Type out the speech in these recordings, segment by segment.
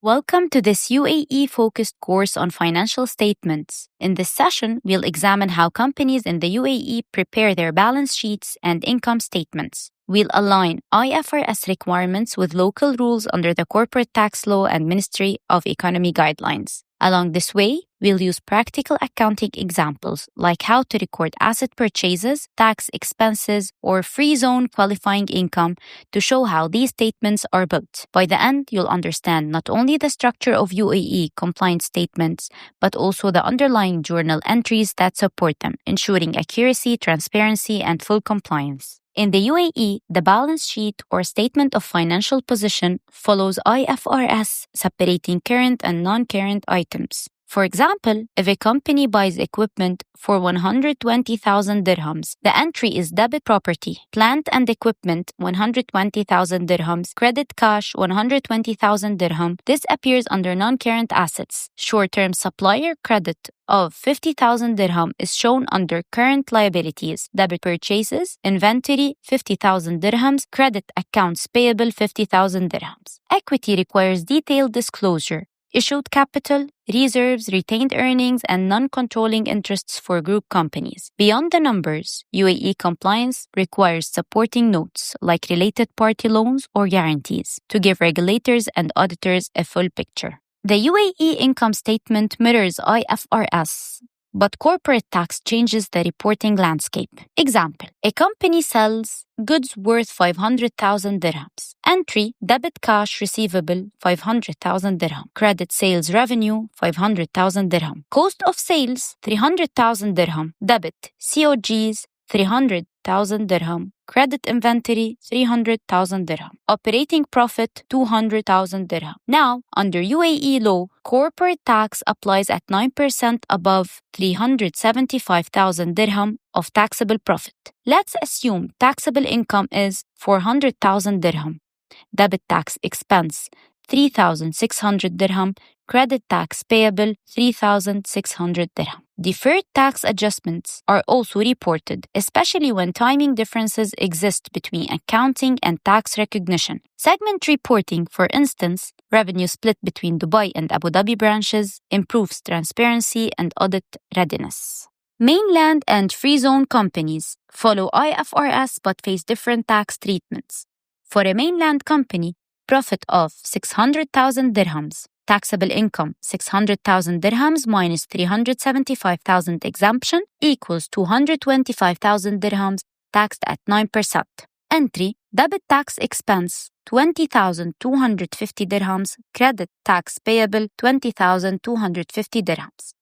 Welcome to this UAE-focused course on financial statements. In this session, we'll examine how companies in the UAE prepare their balance sheets and income statements. We'll align IFRS requirements with local rules under the Corporate Tax Law and Ministry of Economy guidelines. Along this way, we'll use practical accounting examples like how to record asset purchases, tax expenses, or free zone qualifying income to show how these statements are built. By the end, you'll understand not only the structure of UAE compliant statements, but also the underlying journal entries that support them, ensuring accuracy, transparency, and full compliance. In the UAE, the balance sheet or statement of financial position follows IFRS, separating current and non-current items. For example, if a company buys equipment for 120,000 dirhams, the entry is debit property, plant and equipment 120,000 dirhams, credit cash 120,000 dirham. This appears under non-current assets. Short-term supplier credit of 50,000 dirham is shown under current liabilities, debit purchases, inventory 50,000 dirhams, credit accounts payable 50,000 dirhams. Equity requires detailed disclosure. Issued capital, reserves, retained earnings, and non-controlling interests for group companies. Beyond the numbers, UAE compliance requires supporting notes like related party loans or guarantees to give regulators and auditors a full picture. The UAE income statement mirrors IFRS, but corporate tax changes the reporting landscape. Example, a company sells goods worth 500,000 dirhams. Entry, debit cash receivable, 500,000 dirham. Credit sales revenue, 500,000 dirham. Cost of sales, 300,000 dirham. Debit, COGS, 300,000 dirham. Credit inventory, 300,000 dirham. Operating profit, 200,000 dirham. Now, under UAE law, corporate tax applies at 9% above 375,000 dirham of taxable profit. Let's assume taxable income is 400,000 dirham. Debit tax expense, 3,600 dirham. Credit tax payable, 3,600 dirham. Deferred tax adjustments are also reported, especially when timing differences exist between accounting and tax recognition. Segment reporting, for instance, revenue split between Dubai and Abu Dhabi branches, improves transparency and audit readiness. Mainland and free zone companies follow IFRS but face different tax treatments. For a mainland company, profit of 600,000 dirhams, taxable income 600,000 dirhams minus 375,000 exemption equals 225,000 dirhams taxed at 9%. Entry, debit tax expense 20,250 dirhams, credit tax payable 20,250 dirhams.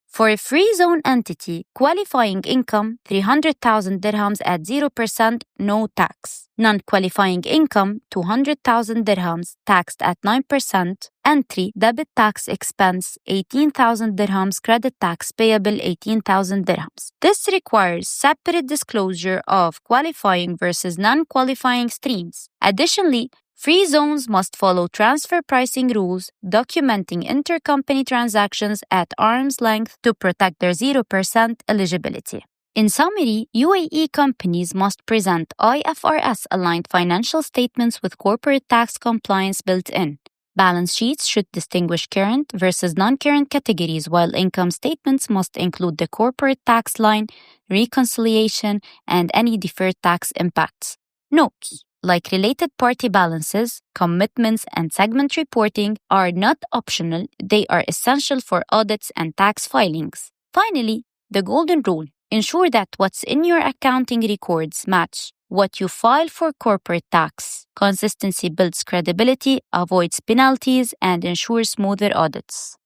For a free zone entity, qualifying income 300,000 dirhams at 0%, no tax. Non-qualifying income 200,000 dirhams, taxed at 9%. Entry, debit tax expense 18,000 dirhams, credit tax payable 18,000 dirhams. This requires separate disclosure of qualifying versus non-qualifying streams. Additionally, free zones must follow transfer pricing rules, documenting intercompany transactions at arm's length to protect their 0% eligibility. In summary, UAE companies must present IFRS-aligned financial statements with corporate tax compliance built in. Balance sheets should distinguish current versus non-current categories, while income statements must include the corporate tax line, reconciliation, and any deferred tax impacts. Note: like related party balances, commitments, and segment reporting are not optional, they are essential for audits and tax filings. Finally, the golden rule: ensure that what's in your accounting records match what you file for corporate tax. Consistency builds credibility, avoids penalties, and ensures smoother audits.